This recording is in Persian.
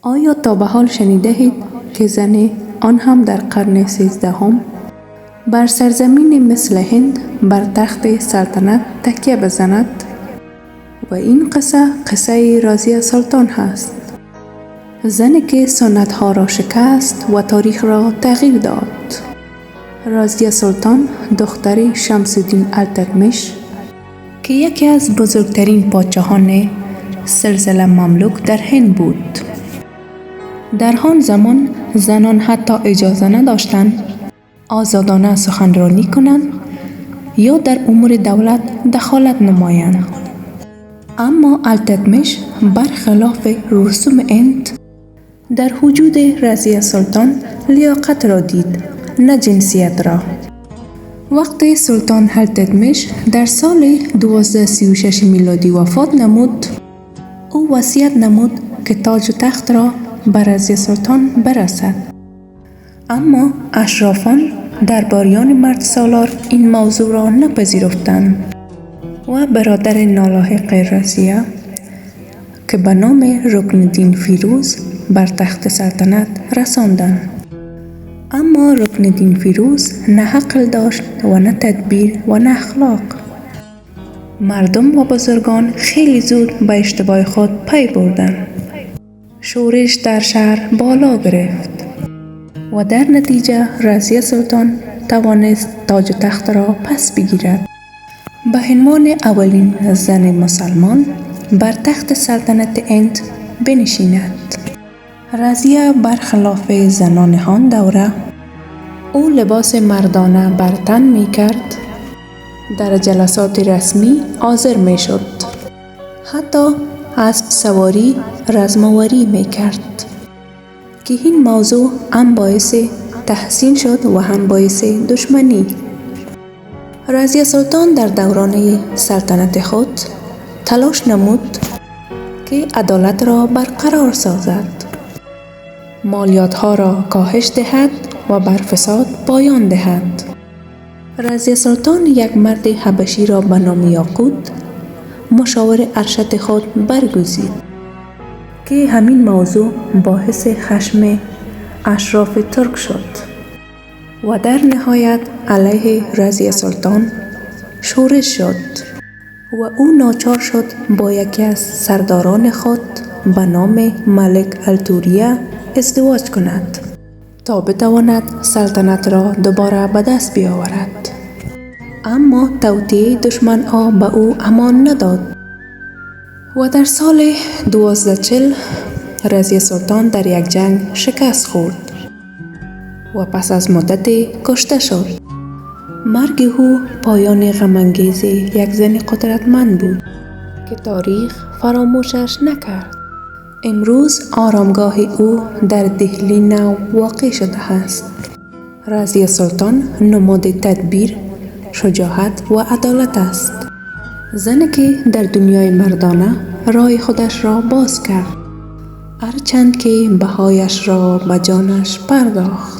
آیا تا به حال شنیده اید که زن آن هم در قرن 13 بر سرزمین مثل هند بر تخت سلطنت تکیه بزند؟ و این قصه رازیه سلطان هست. زنی که سنت ها را شکست و تاریخ را تغییر داد. رازیه سلطان دختر شمس الدین التتمش که یکی از بزرگترین پادشاهان سلسله مملوک در هند بود. در آن زمان زنان حتی اجازه نداشتند آزادانه سخنرانی کنند یا در امور دولت دخالت نمایند. اما التتمش برخلاف رسوم هند در وجود رازیه سلطان لیاقت را دید، نه جنسیت را. وقتی سلطان التتمش در سال 1236 میلادی وفات نمود، او وصیت نمود که تاج و تخت را به رازیه سلطان برسد. اما اشرافان درباریان مرد سالار این موضوع را نپذیرفتند و برادر نالاحق رازیه که به نام رکن الدین فیروز بر تخت سلطنت رساندند. اما رکن الدین فیروز نه عقل داشت و نه تدبیر و نه اخلاق. مردم و بزرگان خیلی زود به اشتباه خود پی بردند. شورش در شهر بالا گرفت و در نتیجه رازیه سلطان توانست تاج و تخت را پس بگیرد. به عنوان اولین زن مسلمان بر تخت سلطنت هند بنشیند. رازیه برخلاف زنان آن دوره او لباس مردانه بر تن می کرد. در جلسات رسمی حاضر می شد. حتی اسب سواری رزماوری می کرد که این موضوع هم باعث تحسین شد و هم باعث دشمنی. رازیه سلطان در دوران سلطنت خود تلاش نمود که عدالت را برقرار سازد، مالیات ها را کاهش دهد و بر فساد پایان دهد. رازیه سلطان یک مرد حبشی را به نام یاقوت مشاور ارشد خود برگزید که همین موضوع باعث خشم اشراف ترک شد و در نهایت علیه رازیه سلطان شورش شد و او ناچار شد با یکی از سرداران خود به نام ملک التوریه ازدواج کند تا بتواند سلطنت را دوباره به دست بیاورد. اما توطئه دشمن ها به او امان نداد و در سال 1240 رازیه سلطان در یک جنگ شکست خورد و پس از مدتی کشته شد. مرگ او پایان غم‌انگیز یک زن قدرتمند بود که تاریخ فراموشش نکرد. امروز آرامگاه او در دهلی نو واقع شده است. رازیه سلطان نماد تدبیر، شجاعت و عدالت است. زنی که در دنیای مردانه راه خودش را باز کرد، هرچند که بهایش را به جانش پرداخت.